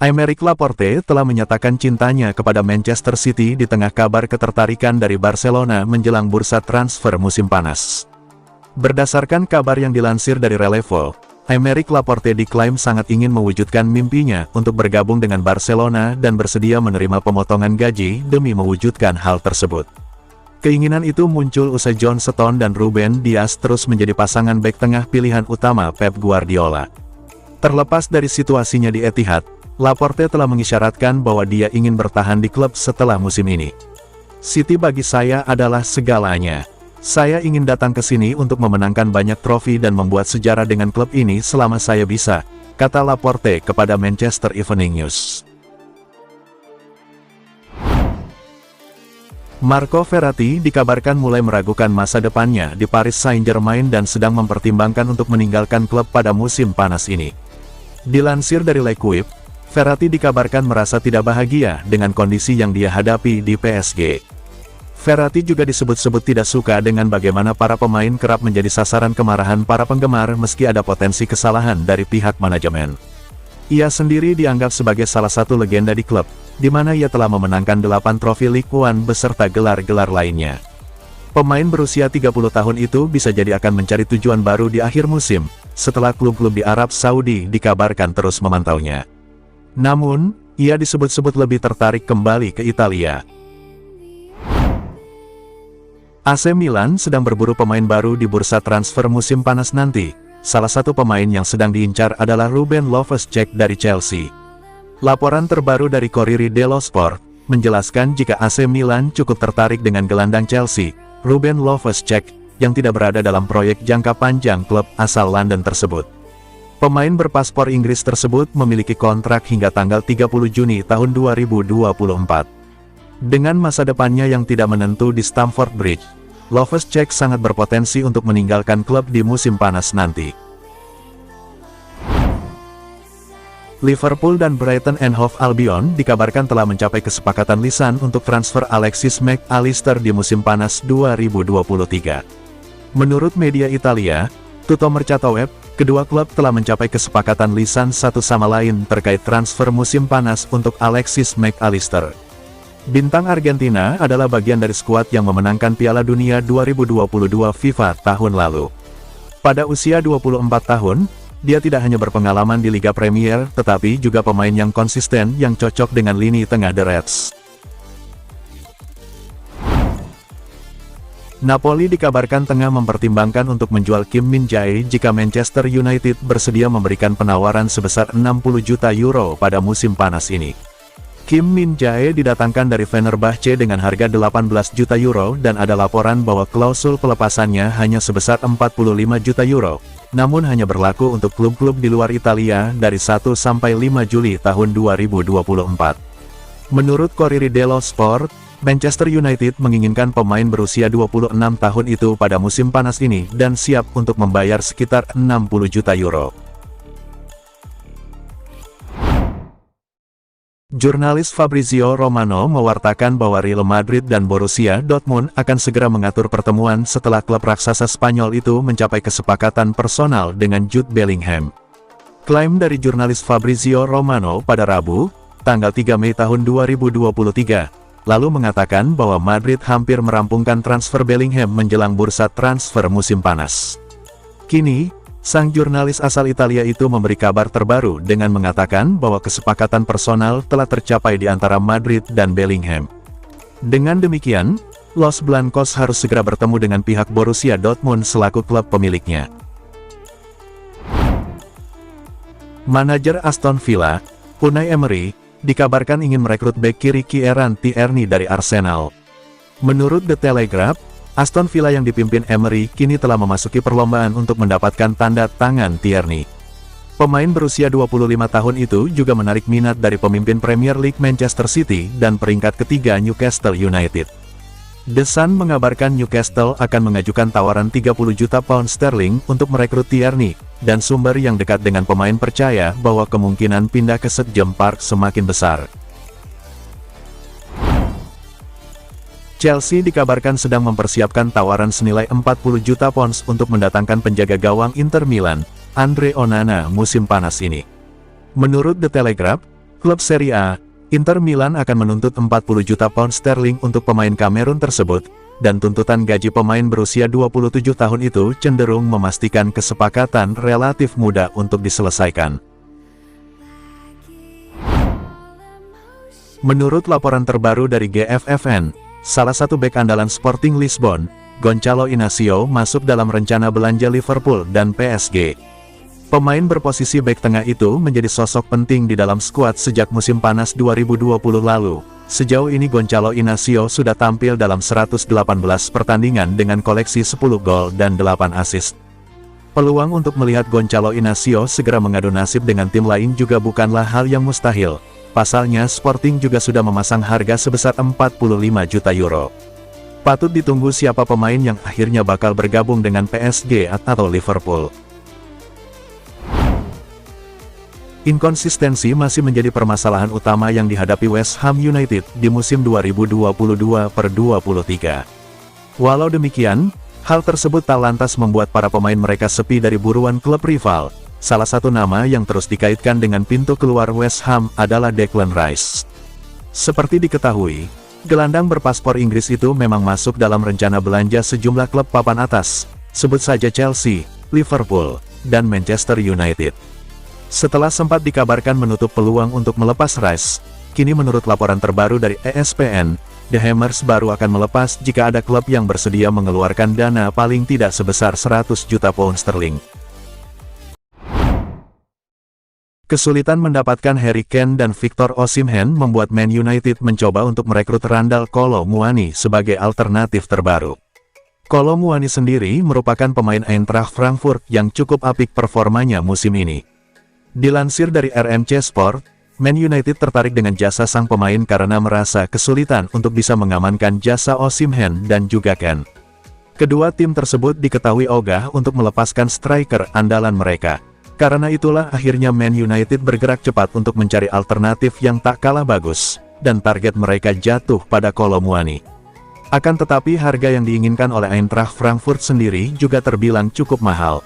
Aymeric Laporte telah menyatakan cintanya kepada Manchester City di tengah kabar ketertarikan dari Barcelona menjelang bursa transfer musim panas. Berdasarkan kabar yang dilansir dari Relevo, Aymeric Laporte diklaim sangat ingin mewujudkan mimpinya untuk bergabung dengan Barcelona dan bersedia menerima pemotongan gaji demi mewujudkan hal tersebut. Keinginan itu muncul usai John Stones dan Ruben Dias terus menjadi pasangan bek tengah pilihan utama Pep Guardiola. Terlepas dari situasinya di Etihad, Laporte telah mengisyaratkan bahwa dia ingin bertahan di klub setelah musim ini. City bagi saya adalah segalanya. Saya ingin datang ke sini untuk memenangkan banyak trofi dan membuat sejarah dengan klub ini selama saya bisa, kata Laporte kepada Manchester Evening News. Marco Verratti dikabarkan mulai meragukan masa depannya di Paris Saint-Germain dan sedang mempertimbangkan untuk meninggalkan klub pada musim panas ini. Dilansir dari L'Equipe, Verratti dikabarkan merasa tidak bahagia dengan kondisi yang dia hadapi di PSG. Verratti juga disebut-sebut tidak suka dengan bagaimana para pemain kerap menjadi sasaran kemarahan para penggemar meski ada potensi kesalahan dari pihak manajemen. Ia sendiri dianggap sebagai salah satu legenda di klub, di mana ia telah memenangkan 8 trofi Ligue 1 beserta gelar-gelar lainnya. Pemain berusia 30 tahun itu bisa jadi akan mencari tujuan baru di akhir musim, setelah klub-klub di Arab Saudi dikabarkan terus memantaunya. Namun, ia disebut-sebut lebih tertarik kembali ke Italia. AC Milan sedang berburu pemain baru di bursa transfer musim panas nanti. Salah satu pemain yang sedang diincar adalah Ruben Loftus-Cheek dari Chelsea. Laporan terbaru dari Corriere dello Sport menjelaskan jika AC Milan cukup tertarik dengan gelandang Chelsea, Ruben Loftus-Cheek, yang tidak berada dalam proyek jangka panjang klub asal London tersebut. Pemain berpaspor Inggris tersebut memiliki kontrak hingga tanggal 30 Juni tahun 2024. Dengan masa depannya yang tidak menentu di Stamford Bridge, Loftus-Cheek sangat berpotensi untuk meninggalkan klub di musim panas nanti. Liverpool dan Brighton and Hove Albion dikabarkan telah mencapai kesepakatan lisan untuk transfer Alexis Mac Allister di musim panas 2023. Menurut media Italia, Tutto Mercato Web, kedua klub telah mencapai kesepakatan lisan satu sama lain terkait transfer musim panas untuk Alexis Mac Allister. Bintang Argentina adalah bagian dari skuad yang memenangkan Piala Dunia 2022 FIFA tahun lalu. Pada usia 24 tahun, dia tidak hanya berpengalaman di Liga Premier, tetapi juga pemain yang konsisten yang cocok dengan lini tengah The Reds. Napoli dikabarkan tengah mempertimbangkan untuk menjual Kim Min-jae jika Manchester United bersedia memberikan penawaran sebesar 60 juta euro pada musim panas ini. Kim Min-jae didatangkan dari Fenerbahce dengan harga 18 juta euro dan ada laporan bahwa klausul pelepasannya hanya sebesar 45 juta euro, namun hanya berlaku untuk klub-klub di luar Italia dari 1 sampai 5 Juli tahun 2024. Menurut Corriere dello Sport, Manchester United menginginkan pemain berusia 26 tahun itu pada musim panas ini dan siap untuk membayar sekitar 60 juta euro. Jurnalis Fabrizio Romano mewartakan bahwa Real Madrid dan Borussia Dortmund akan segera mengatur pertemuan setelah klub raksasa Spanyol itu mencapai kesepakatan personal dengan Jude Bellingham. Klaim dari jurnalis Fabrizio Romano pada Rabu, tanggal 3 Mei tahun 2023, lalu mengatakan bahwa Madrid hampir merampungkan transfer Bellingham menjelang bursa transfer musim panas. Kini, sang jurnalis asal Italia itu memberi kabar terbaru dengan mengatakan bahwa kesepakatan personal telah tercapai di antara Madrid dan Bellingham. Dengan demikian, Los Blancos harus segera bertemu dengan pihak Borussia Dortmund selaku klub pemiliknya. Manajer Aston Villa, Unai Emery, dikabarkan ingin merekrut bek kiri Kieran Tierney dari Arsenal. Menurut The Telegraph, Aston Villa yang dipimpin Emery kini telah memasuki perlombaan untuk mendapatkan tanda tangan Tierney. Pemain berusia 25 tahun itu juga menarik minat dari pemimpin Premier League Manchester City dan peringkat ketiga Newcastle United. The Sun mengabarkan Newcastle akan mengajukan tawaran 30 juta pound sterling untuk merekrut Tierney, dan sumber yang dekat dengan pemain percaya bahwa kemungkinan pindah ke St James Park semakin besar. Chelsea dikabarkan sedang mempersiapkan tawaran senilai 40 juta pounds untuk mendatangkan penjaga gawang Inter Milan, Andre Onana musim panas ini. Menurut The Telegraph, Klub Serie A, Inter Milan akan menuntut 40 juta pound sterling untuk pemain Kamerun tersebut, dan tuntutan gaji pemain berusia 27 tahun itu cenderung memastikan kesepakatan relatif mudah untuk diselesaikan. Menurut laporan terbaru dari GFFN, salah satu bek andalan Sporting Lisbon, Gonçalo Inacio masuk dalam rencana belanja Liverpool dan PSG. Pemain berposisi bek tengah itu menjadi sosok penting di dalam skuad sejak musim panas 2020 lalu. Sejauh ini Gonçalo Inacio sudah tampil dalam 118 pertandingan dengan koleksi 10 gol dan 8 assist. Peluang untuk melihat Gonçalo Inacio segera mengadu nasib dengan tim lain juga bukanlah hal yang mustahil. Pasalnya Sporting juga sudah memasang harga sebesar 45 juta euro. Patut ditunggu siapa pemain yang akhirnya bakal bergabung dengan PSG atau Liverpool. Inkonsistensi masih menjadi permasalahan utama yang dihadapi West Ham United di musim 2022/23. Walau demikian, hal tersebut tak lantas membuat para pemain mereka sepi dari buruan klub rival. Salah satu nama yang terus dikaitkan dengan pintu keluar West Ham adalah Declan Rice. Seperti diketahui, gelandang berpaspor Inggris itu memang masuk dalam rencana belanja sejumlah klub papan atas, sebut saja Chelsea, Liverpool, dan Manchester United. Setelah sempat dikabarkan menutup peluang untuk melepas Rice, kini menurut laporan terbaru dari ESPN, The Hammers baru akan melepas jika ada klub yang bersedia mengeluarkan dana paling tidak sebesar 100 juta pound sterling. Kesulitan mendapatkan Harry Kane dan Victor Osimhen membuat Man United mencoba untuk merekrut Randal Kolo Muani sebagai alternatif terbaru. Kolo Muani sendiri merupakan pemain Eintracht Frankfurt yang cukup apik performanya musim ini. Dilansir dari RMC Sport, Man United tertarik dengan jasa sang pemain karena merasa kesulitan untuk bisa mengamankan jasa Osimhen dan juga Kane. Kedua tim tersebut diketahui ogah untuk melepaskan striker andalan mereka. Karena itulah akhirnya Man United bergerak cepat untuk mencari alternatif yang tak kalah bagus, dan target mereka jatuh pada Kolo Muani. Akan tetapi harga yang diinginkan oleh Eintracht Frankfurt sendiri juga terbilang cukup mahal,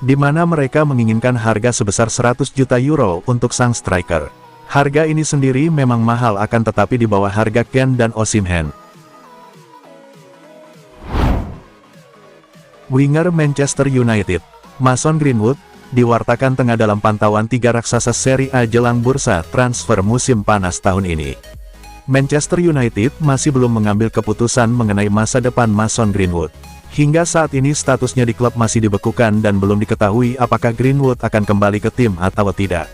di mana mereka menginginkan harga sebesar 100 juta euro untuk sang striker. Harga ini sendiri memang mahal akan tetapi di bawah harga Kane dan Osimhen. Winger Manchester United, Mason Greenwood, diwartakan tengah dalam pantauan tiga raksasa Serie A jelang bursa transfer musim panas tahun ini. Manchester United masih belum mengambil keputusan mengenai masa depan Mason Greenwood. Hingga saat ini statusnya di klub masih dibekukan dan belum diketahui apakah Greenwood akan kembali ke tim atau tidak.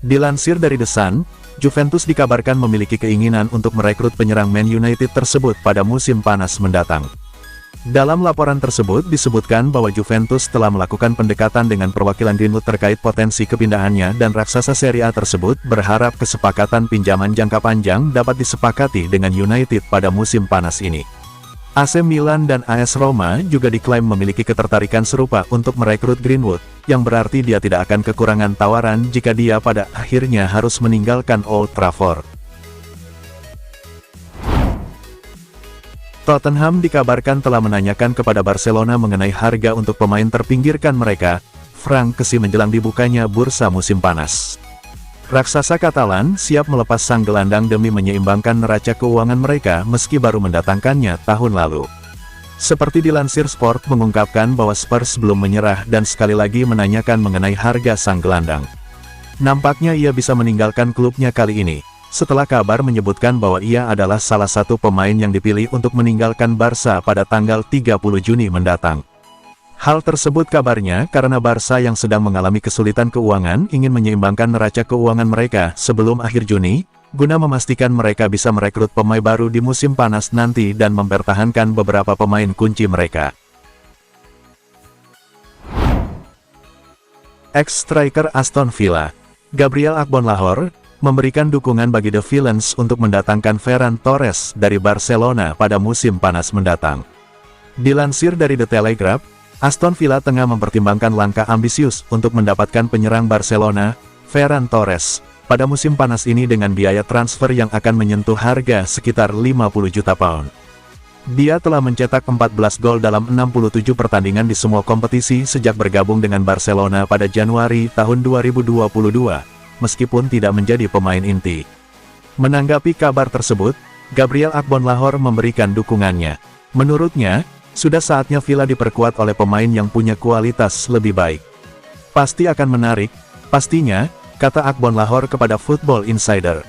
Dilansir dari The Sun, Juventus dikabarkan memiliki keinginan untuk merekrut penyerang Man United tersebut pada musim panas mendatang. Dalam laporan tersebut disebutkan bahwa Juventus telah melakukan pendekatan dengan perwakilan Greenwood terkait potensi kepindahannya dan raksasa Serie A tersebut berharap kesepakatan pinjaman jangka panjang dapat disepakati dengan United pada musim panas ini. AC Milan dan AS Roma juga diklaim memiliki ketertarikan serupa untuk merekrut Greenwood, yang berarti dia tidak akan kekurangan tawaran jika dia pada akhirnya harus meninggalkan Old Trafford. Tottenham dikabarkan telah menanyakan kepada Barcelona mengenai harga untuk pemain terpinggirkan mereka, franc Kessi menjelang dibukanya bursa musim panas. Raksasa Katalan siap melepas sang gelandang demi menyeimbangkan neraca keuangan mereka meski baru mendatangkannya tahun lalu. Seperti dilansir Sport mengungkapkan bahwa Spurs belum menyerah dan sekali lagi menanyakan mengenai harga sang gelandang. Nampaknya ia bisa meninggalkan klubnya kali ini, setelah kabar menyebutkan bahwa ia adalah salah satu pemain yang dipilih untuk meninggalkan Barca pada tanggal 30 Juni mendatang. Hal tersebut kabarnya karena Barca yang sedang mengalami kesulitan keuangan ingin menyeimbangkan neraca keuangan mereka sebelum akhir Juni, guna memastikan mereka bisa merekrut pemain baru di musim panas nanti dan mempertahankan beberapa pemain kunci mereka. Ex-striker Aston Villa, Gabriel Agbonlahor, memberikan dukungan bagi The Villains untuk mendatangkan Ferran Torres dari Barcelona pada musim panas mendatang. Dilansir dari The Telegraph, Aston Villa tengah mempertimbangkan langkah ambisius untuk mendapatkan penyerang Barcelona, Ferran Torres, pada musim panas ini dengan biaya transfer yang akan menyentuh harga sekitar 50 juta pound. Dia telah mencetak 14 gol dalam 67 pertandingan di semua kompetisi sejak bergabung dengan Barcelona pada Januari tahun 2022, meskipun tidak menjadi pemain inti. Menanggapi kabar tersebut, Gabriel Agbonlahor memberikan dukungannya. Menurutnya, sudah saatnya Villa diperkuat oleh pemain yang punya kualitas lebih baik. Pasti akan menarik, pastinya, kata Agbonlahor kepada Football Insider.